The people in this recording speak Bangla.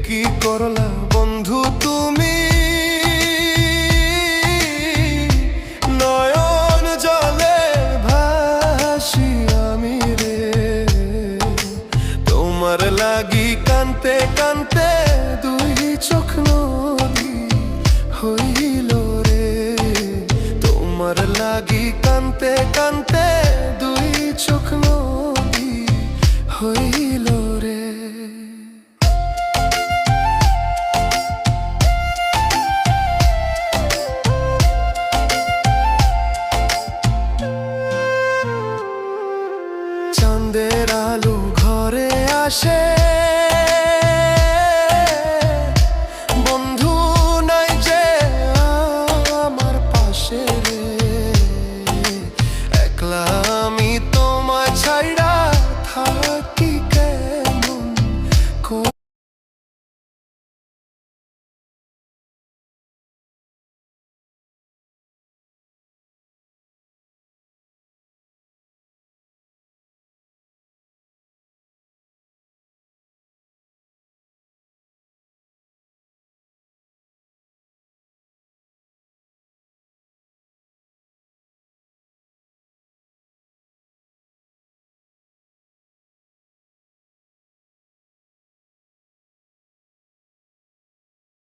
কি করলা বন্ধু তুমি, নয়ন জলে ভাসি আমি রে। তোমার লাগি কানতে কানতে দুই চোখ নদী হইল রে। তোমার লাগি কানতে কানতে দুই চোখ নদী হইল রে। চাঁদের আলো ঘরে আসে,